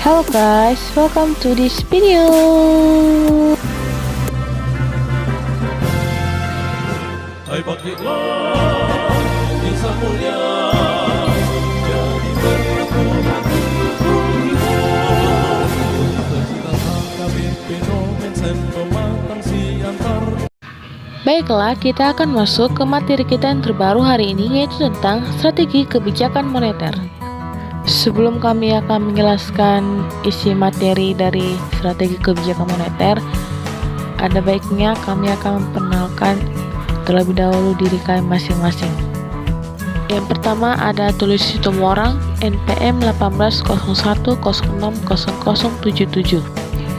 Hello guys, welcome to this video. Hai bangkitlah insan mulia, jadi berhati Baiklah, kita akan masuk ke materi kita yang terbaru hari ini, yaitu tentang strategi kebijakan moneter. Sebelum kami akan menjelaskan isi materi dari strategi kebijakan moneter, ada baiknya kami akan memperkenalkan terlebih dahulu diri kami masing-masing. Yang pertama ada Tulus Situmorang, NPM 1801060077.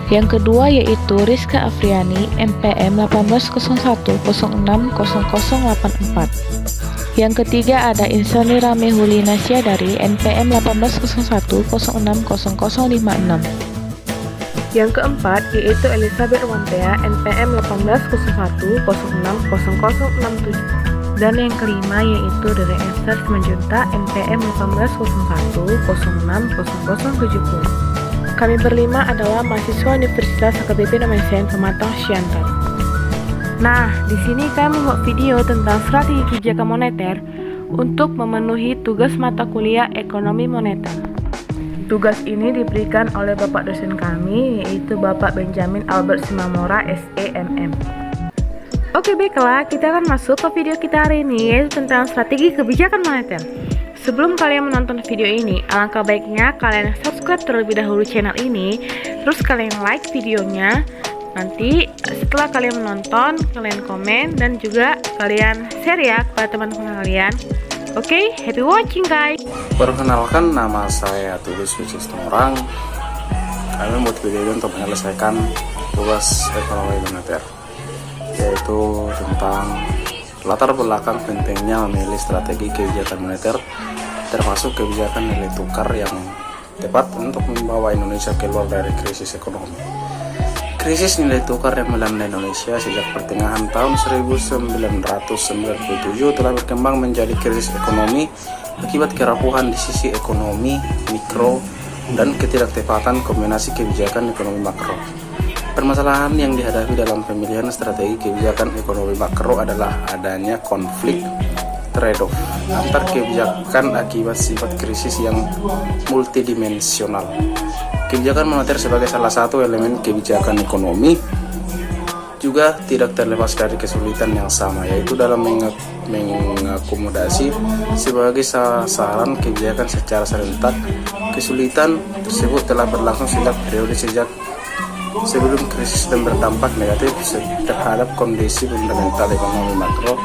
Yang kedua yaitu Rizka Afriani, NPM 1801060084. Yang ketiga ada Insani Rame Hulinasya dari NPM 1801060056. Yang keempat yaitu Elizabeth Wampea, NPM 1801060067. Dan yang kelima yaitu dari Esther Simanjuntak, NPM 1801060070. Kami berlima adalah mahasiswa Universitas HKBP Indonesia Pematang Siantar. Nah, di sini kami membuat video tentang strategi kebijakan moneter untuk memenuhi tugas mata kuliah ekonomi moneter. Tugas ini diberikan oleh Bapak dosen kami, yaitu Bapak Benjamin Albert Simamora, SEMM. Oke, baiklah, kita akan masuk ke video kita hari ini, yaitu tentang strategi kebijakan moneter. Sebelum kalian menonton video ini, alangkah baiknya kalian subscribe terlebih dahulu channel ini, terus kalian like videonya. Nanti setelah kalian menonton, kalian komen dan juga kalian share ya kepada teman-teman kalian. Oke, happy watching guys. Perkenalkan, nama saya Tulus Situmorang. Kami membuat video ini untuk menyelesaikan tugas ekonomi moneter, yaitu tentang latar belakang pentingnya memilih strategi kebijakan moneter, termasuk kebijakan nilai tukar yang tepat untuk membawa Indonesia keluar dari krisis ekonomi. Krisis nilai tukar yang melanda Indonesia sejak pertengahan tahun 1997 telah berkembang menjadi krisis ekonomi akibat kerapuhan di sisi ekonomi mikro dan ketidaktepatan kombinasi kebijakan ekonomi makro. Permasalahan yang dihadapi dalam pemilihan strategi kebijakan ekonomi makro adalah adanya konflik trade-off antar kebijakan akibat sifat krisis yang multidimensional. Kebijakan moneter sebagai salah satu elemen kebijakan ekonomi juga tidak terlepas dari kesulitan yang sama, yaitu dalam mengakomodasi sebagai sasaran kebijakan secara serentak. Kesulitan tersebut telah berlangsung sejak sebelum krisis dan berdampak negatif terhadap kondisi fundamental ekonomi makro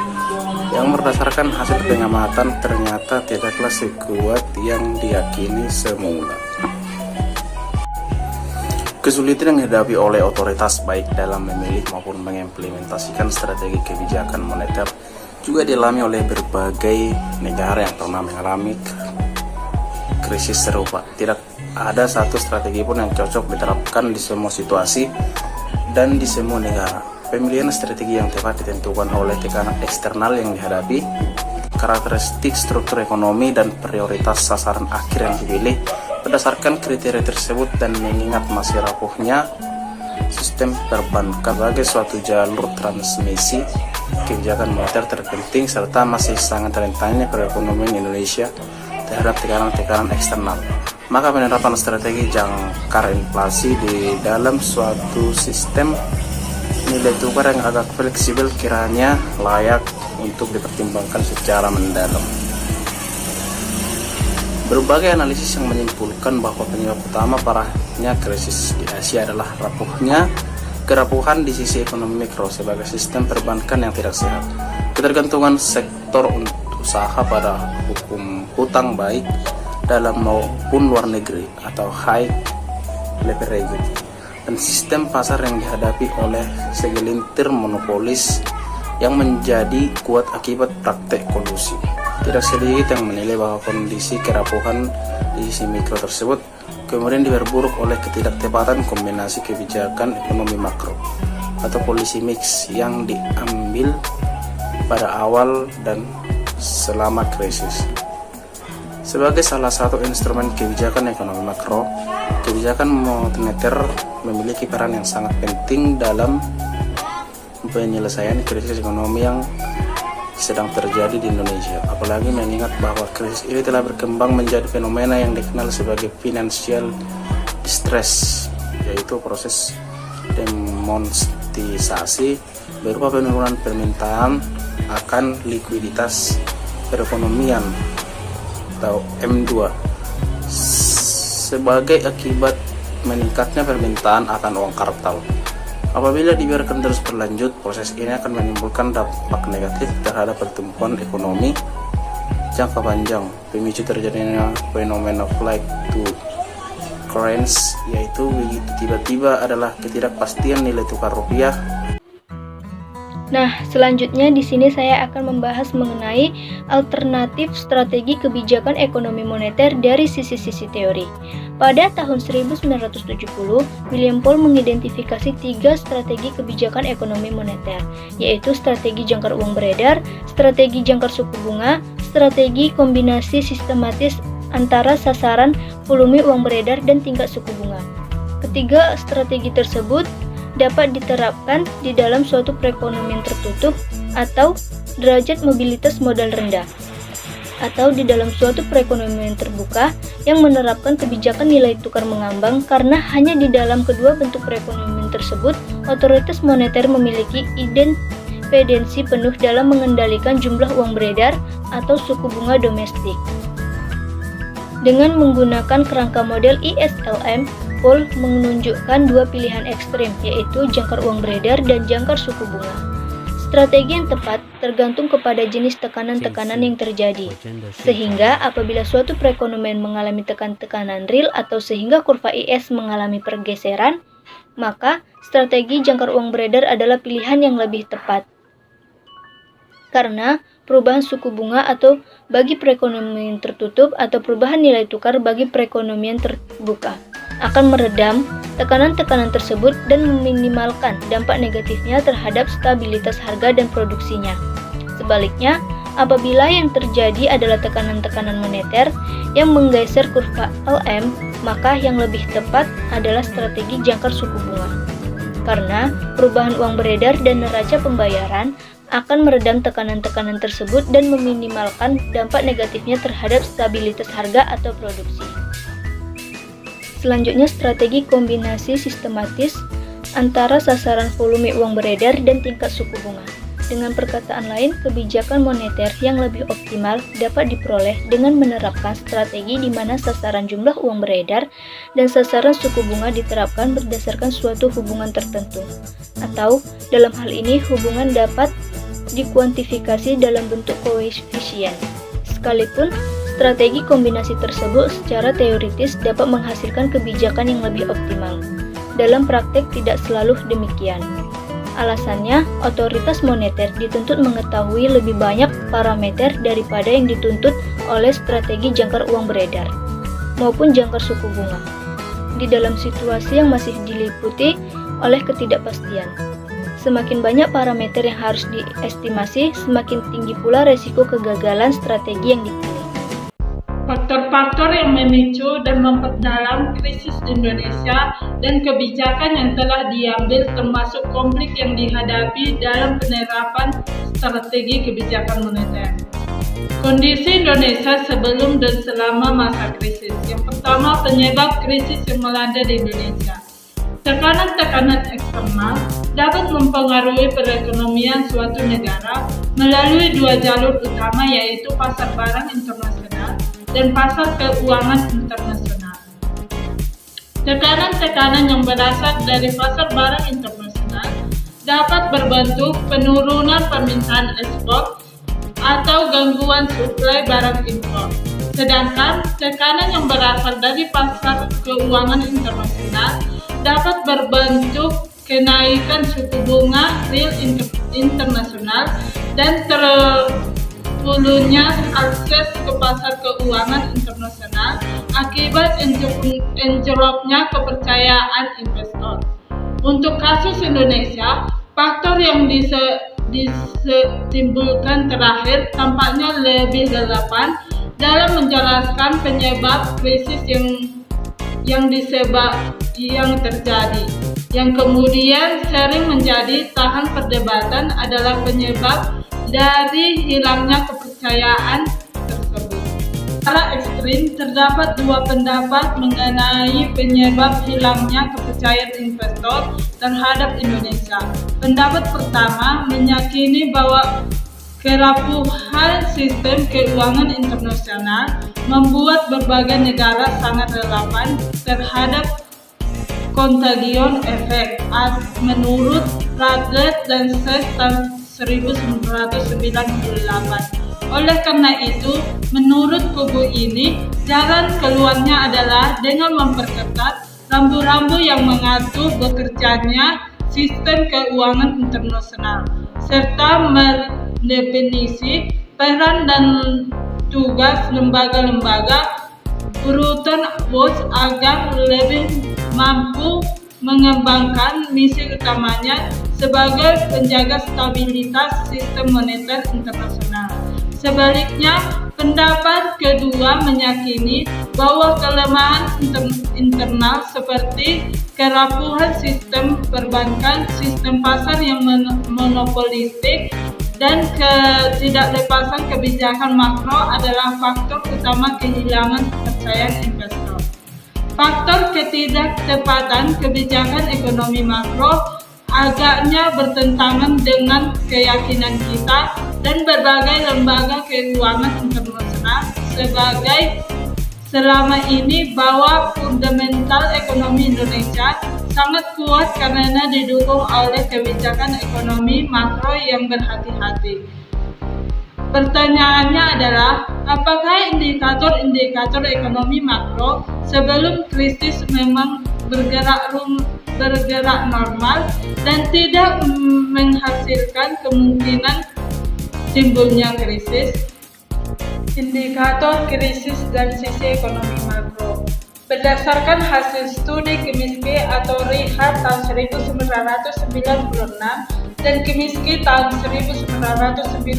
yang berdasarkan hasil pengamatan ternyata tidaklah sekuat yang diyakini semula. Kesulitan yang dihadapi oleh otoritas baik dalam memilih maupun mengimplementasikan strategi kebijakan moneter juga dialami oleh berbagai negara yang pernah mengalami krisis serupa. Tidak ada satu strategi pun yang cocok diterapkan di semua situasi dan di semua negara. Pemilihan strategi yang tepat ditentukan oleh tekanan eksternal yang dihadapi, karakteristik struktur ekonomi, dan prioritas sasaran akhir yang dipilih. Berdasarkan kriteria tersebut dan mengingat masih rapuhnya sistem perbankan sebagai suatu jalur transmisi kebijakan moneter terpenting serta masih sangat rentannya perekonomian Indonesia terhadap tekanan-tekanan eksternal, maka penerapan strategi jangkar inflasi di dalam suatu sistem nilai tukar yang agak fleksibel kiranya layak untuk dipertimbangkan secara mendalam. Berbagai analisis yang menyimpulkan bahwa penyebab utama parahnya krisis di Asia adalah kerapuhan di sisi ekonomi mikro sebagai sistem perbankan yang tidak sehat, ketergantungan sektor usaha pada hukum hutang baik dalam maupun luar negeri atau high leverage, dan sistem pasar yang dihadapi oleh segelintir monopolis yang menjadi kuat akibat praktek kolusi. Tidak sedikit yang menilai bahwa kondisi kerapuhan di sisi mikro tersebut kemudian diperburuk oleh ketidaktepatan kombinasi kebijakan ekonomi makro atau policy mix yang diambil pada awal dan selama krisis. Sebagai salah satu instrumen kebijakan ekonomi makro, kebijakan moneter memiliki peran yang sangat penting dalam penyelesaian krisis ekonomi yang sedang terjadi di Indonesia. Apalagi mengingat bahwa krisis ini telah berkembang menjadi fenomena yang dikenal sebagai financial distress, yaitu proses demonetisasi berupa penurunan permintaan akan likuiditas perekonomian atau M2 sebagai akibat meningkatnya permintaan akan uang kartal. Apabila dibiarkan terus berlanjut, proses ini akan menimbulkan dampak negatif terhadap pertumbuhan ekonomi jangka panjang, pemicu terjadinya fenomena flight to currency, yaitu begitu tiba-tiba adalah ketidakpastian nilai tukar rupiah. Nah, selanjutnya di sini saya akan membahas mengenai alternatif strategi kebijakan ekonomi moneter dari sisi-sisi teori. Pada tahun 1970, William Paul mengidentifikasi 3 strategi kebijakan ekonomi moneter, yaitu strategi jangkar uang beredar, strategi jangkar suku bunga, strategi kombinasi sistematis antara sasaran volume uang beredar dan tingkat suku bunga. Ketiga strategi tersebut dapat diterapkan di dalam suatu perekonomian tertutup atau derajat mobilitas modal rendah, atau di dalam suatu perekonomian terbuka yang menerapkan kebijakan nilai tukar mengambang, karena hanya di dalam kedua bentuk perekonomian tersebut otoritas moneter memiliki independensi penuh dalam mengendalikan jumlah uang beredar atau suku bunga domestik. Dengan menggunakan kerangka model ISLM, Paul menunjukkan 2 pilihan ekstrem, yaitu jangkar uang beredar dan jangkar suku bunga. Strategi yang tepat tergantung kepada jenis tekanan-tekanan yang terjadi, sehingga apabila suatu perekonomian mengalami tekanan real atau sehingga kurva IS mengalami pergeseran, maka strategi jangkar uang beredar adalah pilihan yang lebih tepat. Karena perubahan suku bunga atau bagi perekonomian tertutup atau perubahan nilai tukar bagi perekonomian terbuka akan meredam tekanan-tekanan tersebut dan meminimalkan dampak negatifnya terhadap stabilitas harga dan produksinya. Sebaliknya, apabila yang terjadi adalah tekanan-tekanan moneter yang menggeser kurva LM, maka yang lebih tepat adalah strategi jangkar suku bunga. Karena perubahan uang beredar dan neraca pembayaran akan meredam tekanan-tekanan tersebut dan meminimalkan dampak negatifnya terhadap stabilitas harga atau produksi. Selanjutnya, strategi kombinasi sistematis antara sasaran volume uang beredar dan tingkat suku bunga. Dengan perkataan lain, kebijakan moneter yang lebih optimal dapat diperoleh dengan menerapkan strategi di mana sasaran jumlah uang beredar dan sasaran suku bunga diterapkan berdasarkan suatu hubungan tertentu. Atau, dalam hal ini, hubungan dapat dikuantifikasi dalam bentuk koefisien. Sekalipun strategi kombinasi tersebut secara teoritis dapat menghasilkan kebijakan yang lebih optimal, dalam praktek tidak selalu demikian. Alasannya, otoritas moneter dituntut mengetahui lebih banyak parameter daripada yang dituntut oleh strategi jangkar uang beredar maupun jangkar suku bunga, di dalam situasi yang masih diliputi oleh ketidakpastian. Semakin banyak parameter yang harus diestimasi, semakin tinggi pula resiko kegagalan strategi yang dipilih. Faktor-faktor yang memicu dan memperdalam krisis Indonesia dan kebijakan yang telah diambil termasuk konflik yang dihadapi dalam penerapan strategi kebijakan moneter. Kondisi Indonesia sebelum dan selama masa krisis. Yang pertama, penyebab krisis yang melanda di Indonesia. Tekanan-tekanan eksternal dapat mempengaruhi perekonomian suatu negara melalui 2 jalur utama, yaitu pasar barang internasional dan pasar keuangan internasional. Tekanan-tekanan yang berasal dari pasar barang internasional dapat berbentuk penurunan permintaan ekspor atau gangguan suplai barang impor. Sedangkan tekanan yang berasal dari pasar keuangan internasional dapat berbentuk kenaikan suku bunga real internasional dan terpuluhnya akses ke pasar keuangan internasional akibat anjloknya kepercayaan investor. Untuk kasus Indonesia, faktor yang ditimbulkan terakhir tampaknya lebih relevan dalam menjelaskan penyebab krisis yang terjadi, yang kemudian sering menjadi tahan perdebatan adalah penyebab dari hilangnya kepercayaan tersebut. Secara ekstrim, terdapat dua pendapat mengenai penyebab hilangnya kepercayaan investor terhadap Indonesia. Pendapat pertama meyakini bahwa kerapuhan sistem keuangan internasional membuat berbagai negara sangat relevan terhadap contagion effect menurut Radcliffe dan Sess tahun 1998. Oleh karena itu, menurut kubu ini, jalan keluarnya adalah dengan memperketat rambu-rambu yang mengatur bekerjanya sistem keuangan internasional, serta mendefinisi peran dan tugas lembaga-lembaga urutan bos agar lebih mampu mengembangkan misi utamanya sebagai penjaga stabilitas sistem moneter internasional. Sebaliknya, pendapat kedua meyakini bahwa kelemahan internal seperti kerapuhan sistem perbankan, sistem pasar yang monopolistik, dan ketidaklepasan kebijakan makro adalah faktor utama kehilangan kepercayaan investor. Faktor ketidaktepatan kebijakan ekonomi makro agaknya bertentangan dengan keyakinan kita dan berbagai lembaga keuangan internasional selama ini bahwa fundamental ekonomi Indonesia sangat kuat karena didukung oleh kebijakan ekonomi makro yang berhati-hati. Pertanyaannya adalah, apakah indikator-indikator ekonomi makro sebelum krisis memang bergerak normal dan tidak menghasilkan kemungkinan timbulnya krisis? Indikator krisis dan sisi ekonomi makro. Berdasarkan hasil studi Kimiski atau Rihad tahun 1996 dan Kimiski tahun 1998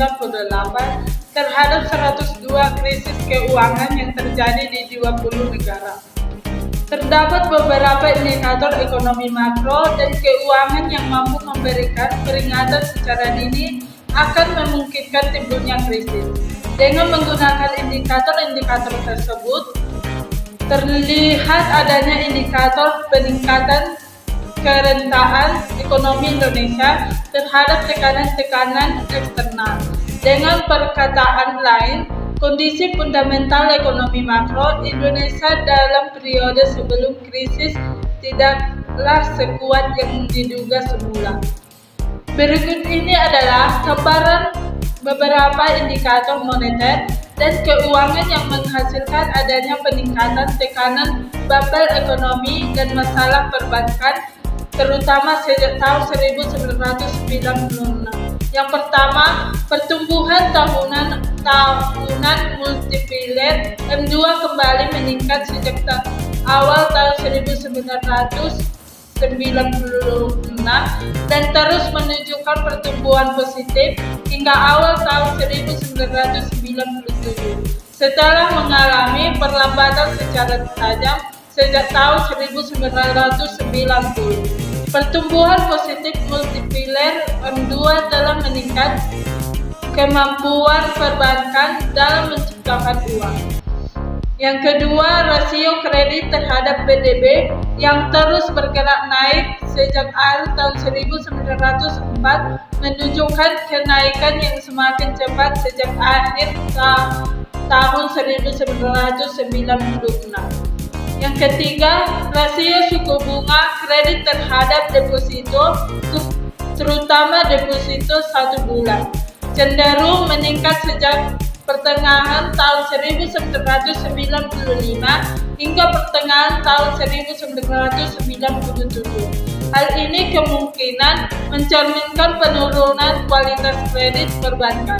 terhadap 102 krisis keuangan yang terjadi di 20 negara. Terdapat beberapa indikator ekonomi makro dan keuangan yang mampu memberikan peringatan secara dini akan memungkinkan timbulnya krisis. Dengan menggunakan indikator-indikator tersebut, terlihat adanya indikator peningkatan kerentaan ekonomi Indonesia terhadap tekanan-tekanan eksternal. Dengan perkataan lain, kondisi fundamental ekonomi makro Indonesia dalam periode sebelum krisis tidaklah sekuat yang diduga semula. Berikut ini adalah gambaran beberapa indikator moneter dan keuangan yang menghasilkan adanya peningkatan tekanan bubble ekonomi dan masalah perbankan, terutama sejak tahun 1996. Yang pertama, pertumbuhan tahunan multiplier M2 kembali meningkat sejak awal tahun 1996 dan terus menunjukkan pertumbuhan positif hingga awal tahun 1997. Setelah mengalami perlambatan secara tajam sejak tahun 1990. Pertumbuhan positif multiplier M2 telah meningkat kemampuan perbankan dalam menciptakan uang. Yang kedua, rasio kredit terhadap PDB yang terus bergerak naik sejak akhir tahun 1904 menunjukkan kenaikan yang semakin cepat sejak akhir tahun 1996. Yang ketiga, rasio suku bunga kredit terhadap deposito, terutama deposito 1 bulan, cenderung meningkat sejak pertengahan tahun 1995 hingga pertengahan tahun 1997. Hal ini kemungkinan mencerminkan penurunan kualitas kredit perbankan.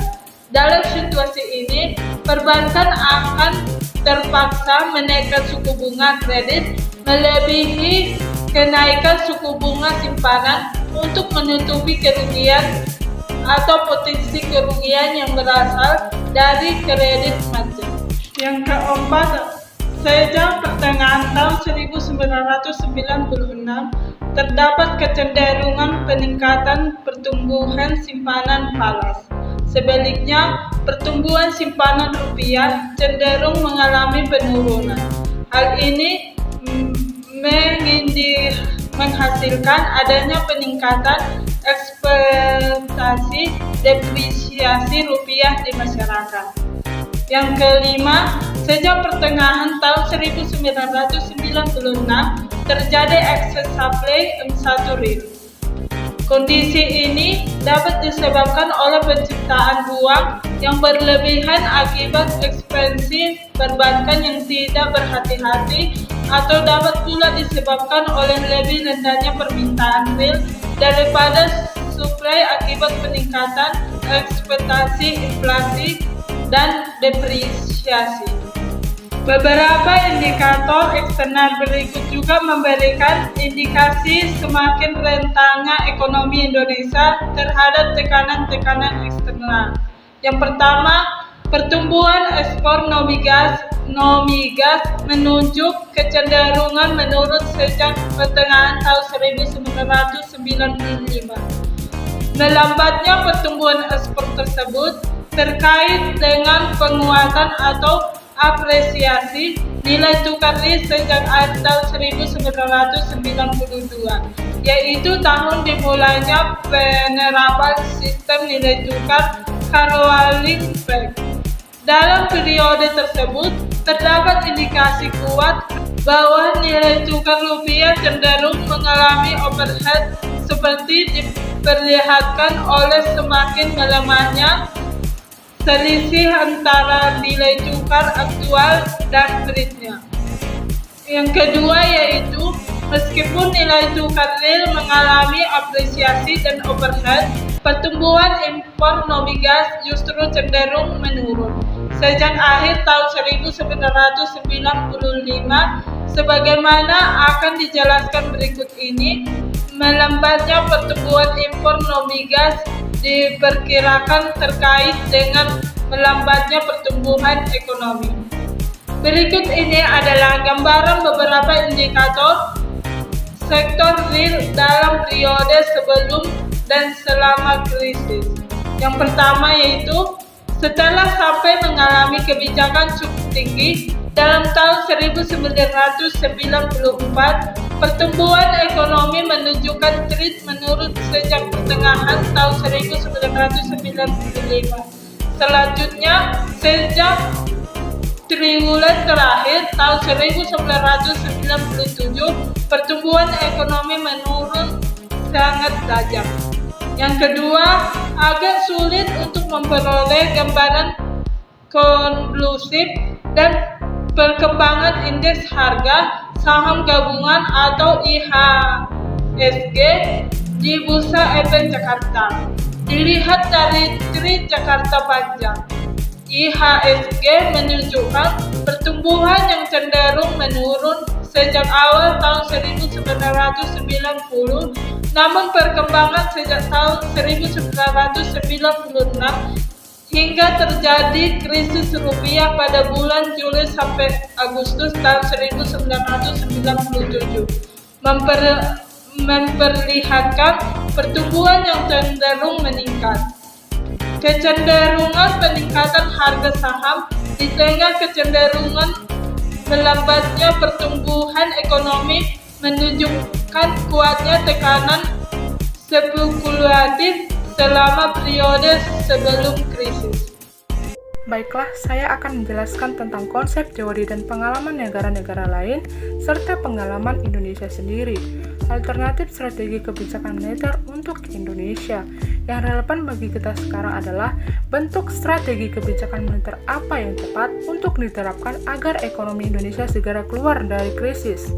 Dalam situasi ini, perbankan akan terpaksa menaikkan suku bunga kredit melebihi kenaikan suku bunga simpanan untuk menutupi kerugian atau potensi kerugian yang berasal dari kredit macet. Yang keempat, sejak pertengahan tahun 1996 terdapat kecenderungan peningkatan pertumbuhan simpanan falas. Sebaliknya, pertumbuhan simpanan rupiah cenderung mengalami penurunan. Hal ini menghasilkan adanya peningkatan ekspektasi depresiasi rupiah di masyarakat. Yang kelima, sejak pertengahan tahun 1996 terjadi excess supply M1 real. Kondisi ini dapat disebabkan oleh penciptaan uang yang berlebihan akibat ekspansi perbankan yang tidak berhati-hati, atau dapat pula disebabkan oleh lebih rendahnya permintaan real daripada suplai akibat peningkatan ekspektasi inflasi dan depresiasi. Beberapa indikator eksternal berikut juga memberikan indikasi semakin rentannya ekonomi Indonesia terhadap tekanan-tekanan eksternal. Yang pertama, pertumbuhan ekspor non-migas menunjuk kecenderungan menurun sejak pertengahan tahun 1995. Melambatnya pertumbuhan ekspor tersebut terkait dengan penguatan atau apresiasi nilai tukar real sejak akhir tahun 1992, yaitu tahun dimulainya penerapan sistem nilai tukar Caroline Peg. Dalam periode tersebut, terdapat indikasi kuat bahwa nilai tukar rupiah cenderung mengalami overhead seperti diperlihatkan oleh semakin melemahnya selisih antara nilai tukar aktual dan kreditnya. Yang kedua yaitu, meskipun nilai tukar real mengalami apresiasi dan overhead, pertumbuhan impor non-migas justru cenderung menurun. Sejak akhir tahun 1995, sebagaimana akan dijelaskan berikut ini, melambatnya pertumbuhan impor non-migas diperkirakan terkait dengan melambatnya pertumbuhan ekonomi. Berikut ini adalah gambaran beberapa indikator sektor real dalam periode sebelum dan selama krisis. Yang pertama yaitu, setelah sampai mengalami kebijakan cukup tinggi dalam tahun 1994, pertumbuhan ekonomi menunjukkan tren menurun sejak pertengahan tahun 1995. Selanjutnya, sejak triwulan terakhir tahun 1997, pertumbuhan ekonomi menurun sangat tajam. Yang kedua, agak sulit untuk memperoleh gambaran konklusif dan perkembangan indeks harga saham gabungan atau IHSG di Bursa Efek Jakarta. Dilihat dari tren Jakarta Panjang, IHSG menunjukkan pertumbuhan yang cenderung menurun sejak awal tahun 1990, namun perkembangan sejak tahun 1996 hingga terjadi krisis rupiah pada bulan Juli sampai Agustus tahun 1997 memperlihatkan pertumbuhan yang cenderung meningkat. Kecenderungan peningkatan harga saham di tengah kecenderungan melambatnya pertumbuhan ekonomi menunjukkan kuatnya tekanan spekulatif selama periode sebelum krisis. Baiklah, saya akan menjelaskan tentang konsep, teori, dan pengalaman negara-negara lain, serta pengalaman Indonesia sendiri. Alternatif strategi kebijakan moneter untuk Indonesia. Yang relevan bagi kita sekarang adalah bentuk strategi kebijakan moneter apa yang tepat untuk diterapkan agar ekonomi Indonesia segera keluar dari krisis.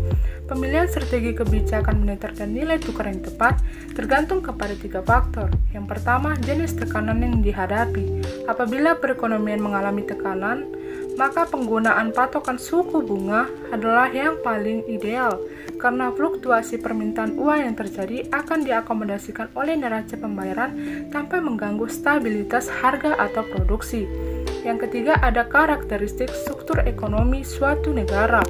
Pemilihan strategi kebijakan moneter dan nilai tukar yang tepat tergantung kepada 3 faktor. Yang pertama, jenis tekanan yang dihadapi. Apabila perekonomian mengalami tekanan, maka penggunaan patokan suku bunga adalah yang paling ideal karena fluktuasi permintaan uang yang terjadi akan diakomodasikan oleh neraca pembayaran tanpa mengganggu stabilitas harga atau produksi. Yang ketiga, ada karakteristik struktur ekonomi suatu negara.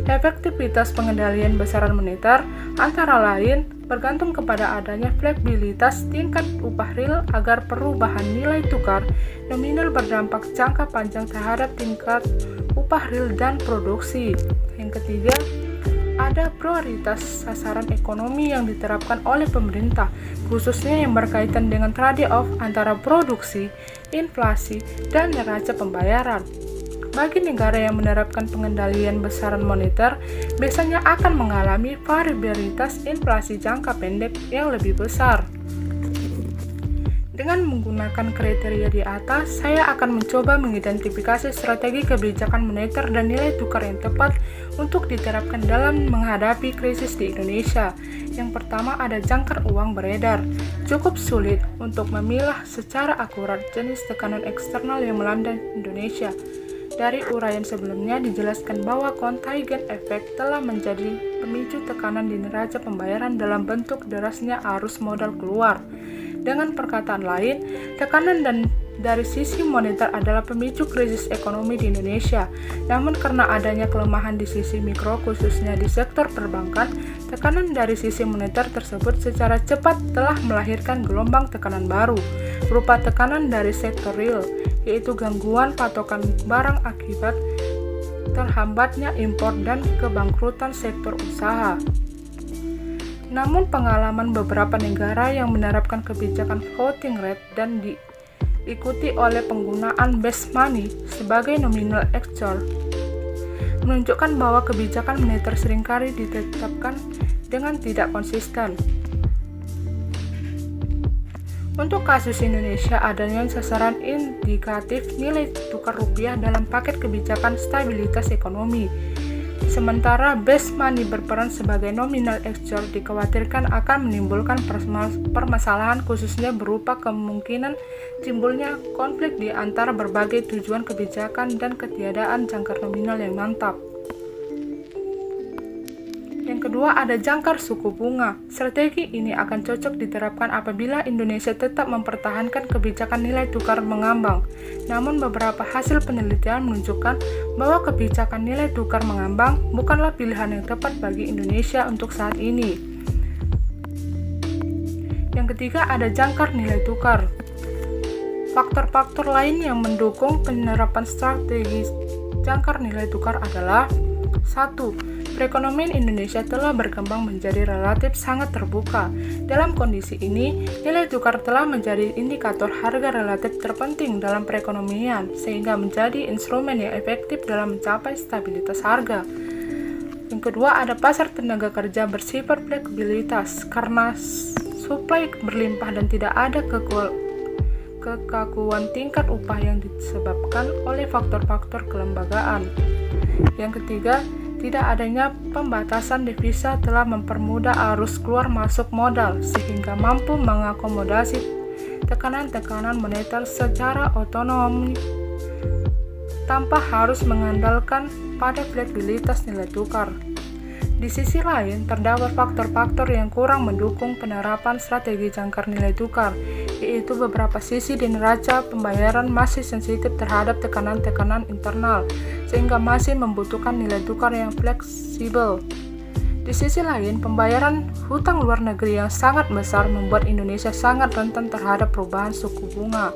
Efektivitas pengendalian besaran moneter antara lain bergantung kepada adanya fleksibilitas tingkat upah real agar perubahan nilai tukar nominal berdampak jangka panjang terhadap tingkat upah real dan produksi. Yang ketiga, ada prioritas sasaran ekonomi yang diterapkan oleh pemerintah, khususnya yang berkaitan dengan trade-off antara produksi, inflasi, dan neraca pembayaran. Bagi negara yang menerapkan pengendalian besaran moneter, biasanya akan mengalami variabilitas inflasi jangka pendek yang lebih besar. Dengan menggunakan kriteria di atas, saya akan mencoba mengidentifikasi strategi kebijakan moneter dan nilai tukar yang tepat untuk diterapkan dalam menghadapi krisis di Indonesia. Yang pertama, ada jangkar uang beredar. Cukup sulit untuk memilah secara akurat jenis tekanan eksternal yang melanda Indonesia. Dari uraian sebelumnya dijelaskan bahwa contagion effect telah menjadi pemicu tekanan di neraca pembayaran dalam bentuk derasnya arus modal keluar. Dengan perkataan lain, tekanan dari sisi moneter adalah pemicu krisis ekonomi di Indonesia. Namun karena adanya kelemahan di sisi mikro khususnya di sektor perbankan, tekanan dari sisi moneter tersebut secara cepat telah melahirkan gelombang tekanan baru, berupa tekanan dari sektor real, yaitu gangguan patokan barang akibat terhambatnya impor dan kebangkrutan sektor usaha. Namun pengalaman beberapa negara yang menerapkan kebijakan floating rate dan diikuti oleh penggunaan base money sebagai nominal exchange menunjukkan bahwa kebijakan moneter seringkali ditetapkan dengan tidak konsisten. Untuk kasus Indonesia, adanya sasaran indikatif nilai tukar rupiah dalam paket kebijakan stabilitas ekonomi. Sementara base money berperan sebagai nominal exchange dikhawatirkan akan menimbulkan permasalahan khususnya berupa kemungkinan timbulnya konflik di antara berbagai tujuan kebijakan dan ketiadaan jangkar nominal yang mantap. Yang kedua, ada jangkar suku bunga. Strategi ini akan cocok diterapkan apabila Indonesia tetap mempertahankan kebijakan nilai tukar mengambang. Namun beberapa hasil penelitian menunjukkan bahwa kebijakan nilai tukar mengambang bukanlah pilihan yang tepat bagi Indonesia untuk saat ini. Yang ketiga, ada jangkar nilai tukar. Faktor-faktor lain yang mendukung penerapan strategi jangkar nilai tukar adalah 1. Perekonomian Indonesia telah berkembang menjadi relatif sangat terbuka. Dalam kondisi ini, nilai tukar telah menjadi indikator harga relatif terpenting dalam perekonomian, sehingga menjadi instrumen yang efektif dalam mencapai stabilitas harga. Yang kedua, ada pasar tenaga kerja bersifat fleksibilitas. Karena suplai berlimpah dan tidak ada kekakuan tingkat upah yang disebabkan oleh faktor-faktor kelembagaan. Yang ketiga, tidak adanya pembatasan devisa telah mempermudah arus keluar masuk modal sehingga mampu mengakomodasi tekanan-tekanan moneter secara otonom tanpa harus mengandalkan pada fleksibilitas nilai tukar. Di sisi lain, terdapat faktor-faktor yang kurang mendukung penerapan strategi jangkar nilai tukar, yaitu beberapa sisi di neraca pembayaran masih sensitif terhadap tekanan-tekanan internal, sehingga masih membutuhkan nilai tukar yang fleksibel. Di sisi lain, pembayaran hutang luar negeri yang sangat besar membuat Indonesia sangat rentan terhadap perubahan suku bunga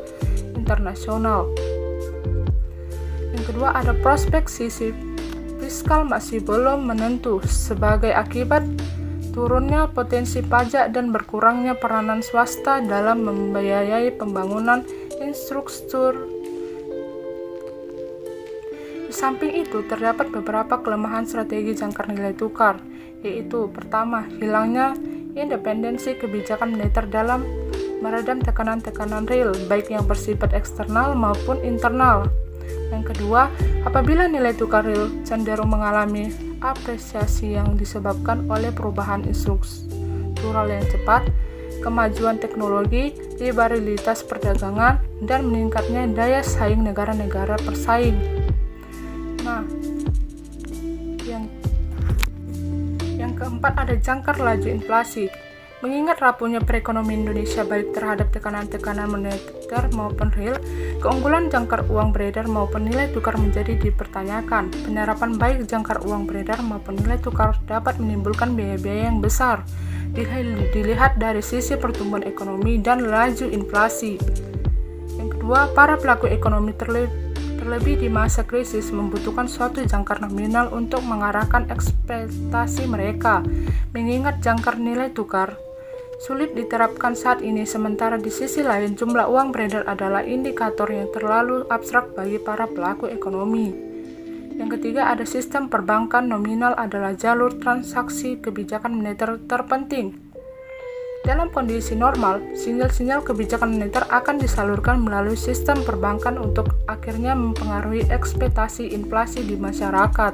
internasional. Yang kedua, ada prospek sisi fiskal masih belum menentu sebagai akibat turunnya potensi pajak dan berkurangnya peranan swasta dalam membiayai pembangunan infrastruktur. Di samping itu, terdapat beberapa kelemahan strategi jangkar nilai tukar, yaitu pertama, hilangnya independensi kebijakan moneter dalam meredam tekanan-tekanan real, baik yang bersifat eksternal maupun internal. Yang kedua, apabila nilai tukar real cenderung mengalami apresiasi yang disebabkan oleh perubahan struktural yang cepat, kemajuan teknologi, liberalitas perdagangan, dan meningkatnya daya saing negara-negara persaing. Nah, yang keempat ada jangkar laju inflasi. Mengingat rapuhnya perekonomian Indonesia baik terhadap tekanan-tekanan moneter maupun real, keunggulan jangkar uang beredar maupun nilai tukar menjadi dipertanyakan. Penerapan baik jangkar uang beredar maupun nilai tukar dapat menimbulkan biaya-biaya yang besar, dilihat dari sisi pertumbuhan ekonomi dan laju inflasi. Yang kedua, para pelaku ekonomi terlebih di masa krisis membutuhkan suatu jangkar nominal untuk mengarahkan ekspektasi mereka, mengingat jangkar nilai tukar sulit diterapkan saat ini, sementara di sisi lain jumlah uang beredar adalah indikator yang terlalu abstrak bagi para pelaku ekonomi. Yang ketiga, ada sistem perbankan nominal adalah jalur transaksi kebijakan moneter terpenting. Dalam kondisi normal, sinyal-sinyal kebijakan moneter akan disalurkan melalui sistem perbankan untuk akhirnya mempengaruhi ekspektasi inflasi di masyarakat.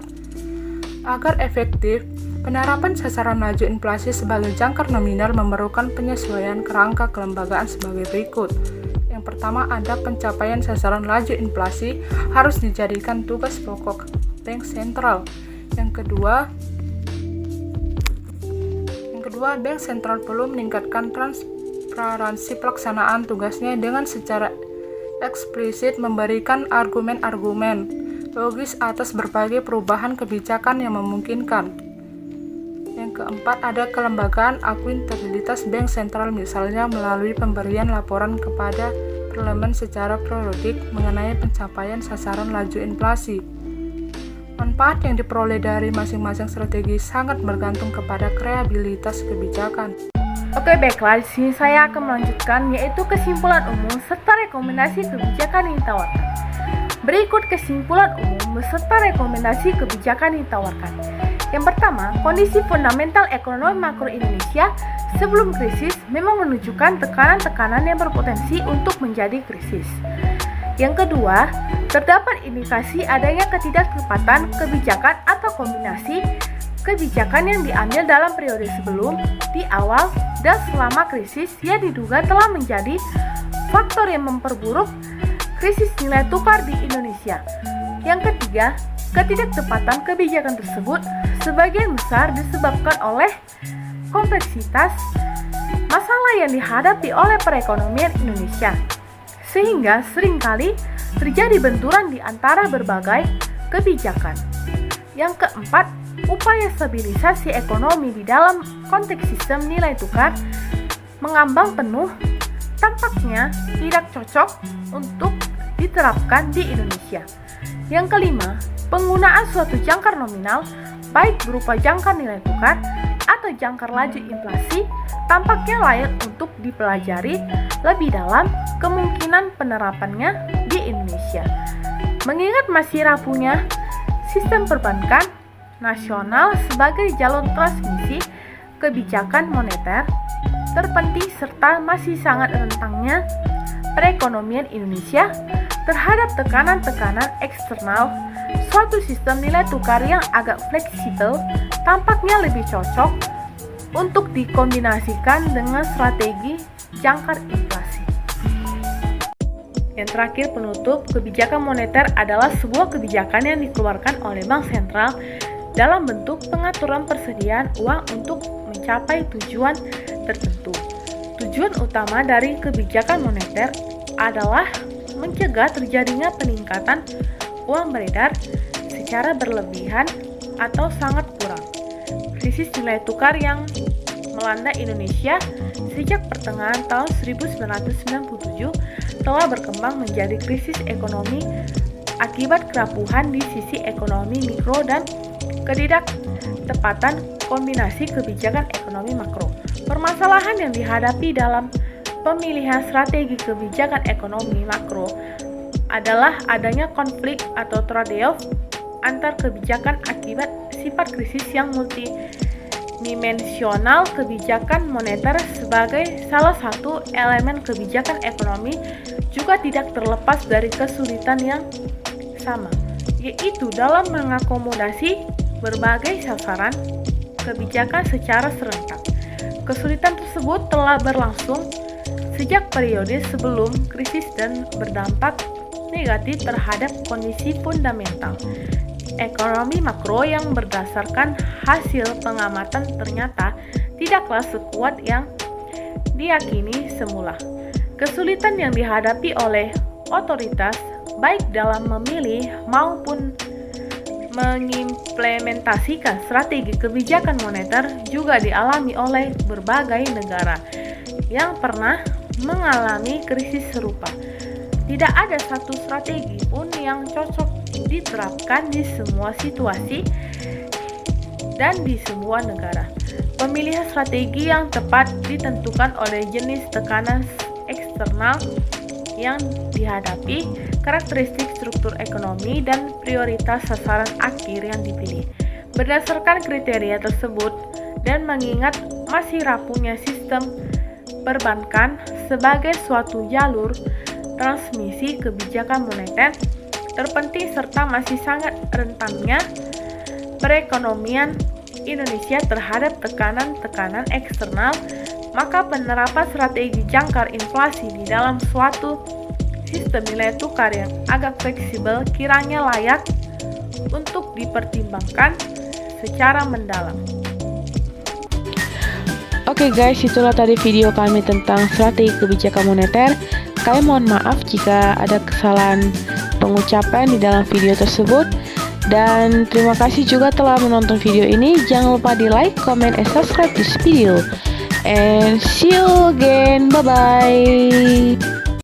Agar efektif, penerapan sasaran laju inflasi sebagai jangkar nominal memerlukan penyesuaian kerangka kelembagaan sebagai berikut. Yang pertama, ada pencapaian sasaran laju inflasi harus dijadikan tugas pokok bank sentral. Yang kedua, bank sentral perlu meningkatkan transparansi pelaksanaan tugasnya dengan secara eksplisit memberikan argumen-argumen logis atas berbagai perubahan kebijakan yang memungkinkan. Yang keempat, ada kelembagaan akuntabilitas bank sentral, misalnya melalui pemberian laporan kepada parlemen secara periodik mengenai pencapaian sasaran laju inflasi. Manfaat yang diperoleh dari masing-masing strategi sangat bergantung kepada kreativitas kebijakan. Oke, baiklah, di sini saya akan melanjutkan yaitu kesimpulan umum serta rekomendasi kebijakan yang ditawarkan. Berikut kesimpulan umum beserta rekomendasi kebijakan yang ditawarkan. Yang pertama, kondisi fundamental ekonomi makro Indonesia sebelum krisis memang menunjukkan tekanan-tekanan yang berpotensi untuk menjadi krisis. Yang kedua, terdapat indikasi adanya ketidaktepatan kebijakan atau kombinasi kebijakan yang diambil dalam periode sebelum, di awal, dan selama krisis yang diduga telah menjadi faktor yang memperburuk krisis nilai tukar di Indonesia. Yang ketiga, ketidaktepatan kebijakan tersebut sebagian besar disebabkan oleh kompleksitas masalah yang dihadapi oleh perekonomian Indonesia, sehingga seringkali terjadi benturan di antara berbagai kebijakan. Yang keempat, upaya stabilisasi ekonomi di dalam konteks sistem nilai tukar mengambang penuh tampaknya tidak cocok untuk diterapkan di Indonesia. Yang kelima, penggunaan suatu jangkar nominal, baik berupa jangkar nilai tukar atau jangkar laju inflasi, tampaknya layak untuk dipelajari lebih dalam kemungkinan penerapannya di Indonesia. Mengingat masih rapuhnya sistem perbankan nasional sebagai jalur transmisi kebijakan moneter terpenting serta masih sangat rentangnya perekonomian Indonesia terhadap tekanan-tekanan eksternal, suatu sistem nilai tukar yang agak fleksibel tampaknya lebih cocok untuk dikombinasikan dengan strategi jangkar inflasi. Yang terakhir, penutup, kebijakan moneter adalah sebuah kebijakan yang dikeluarkan oleh bank sentral dalam bentuk pengaturan persediaan uang untuk mencapai tujuan tertentu. Tujuan utama dari kebijakan moneter adalah mencegah terjadinya peningkatan uang beredar secara berlebihan atau sangat kurang. Krisis nilai tukar yang melanda Indonesia sejak pertengahan tahun 1997 telah berkembang menjadi krisis ekonomi akibat kerapuhan di sisi ekonomi mikro dan ketidaktepatan kombinasi kebijakan ekonomi makro. Permasalahan yang dihadapi dalam pemilihan strategi kebijakan ekonomi makro adalah adanya konflik atau trade-off antar kebijakan akibat sifat krisis yang multidimensional. Kebijakan moneter sebagai salah satu elemen kebijakan ekonomi juga tidak terlepas dari kesulitan yang sama, yaitu dalam mengakomodasi berbagai sasaran kebijakan secara serentak. Kesulitan tersebut telah berlangsung sejak periode sebelum krisis dan berdampak negatif terhadap kondisi fundamental ekonomi makro yang berdasarkan hasil pengamatan ternyata tidaklah sekuat yang diyakini semula. Kesulitan yang dihadapi oleh otoritas baik dalam memilih maupun mengimplementasikan strategi kebijakan moneter juga dialami oleh berbagai negara yang pernah mengalami krisis serupa. Tidak ada satu strategi pun yang cocok diterapkan di semua situasi dan di semua negara. Pemilihan strategi yang tepat ditentukan oleh jenis tekanan eksternal yang dihadapi, karakteristik struktur ekonomi, dan prioritas sasaran akhir yang dipilih. Berdasarkan kriteria tersebut dan mengingat masih rapuhnya sistem perbankan sebagai suatu jalur transmisi kebijakan moneter terpenting serta masih sangat rentannya perekonomian Indonesia terhadap tekanan-tekanan eksternal, maka penerapan strategi jangkar inflasi di dalam suatu sistem nilai tukar yang agak fleksibel kiranya layak untuk dipertimbangkan secara mendalam. Oke guys, itulah tadi video kami tentang strategi kebijakan moneter. Kami mohon maaf jika ada kesalahan pengucapan di dalam video tersebut. Dan terima kasih juga telah menonton video ini. Jangan lupa di like, comment, and subscribe this video. And see you again. Bye-bye.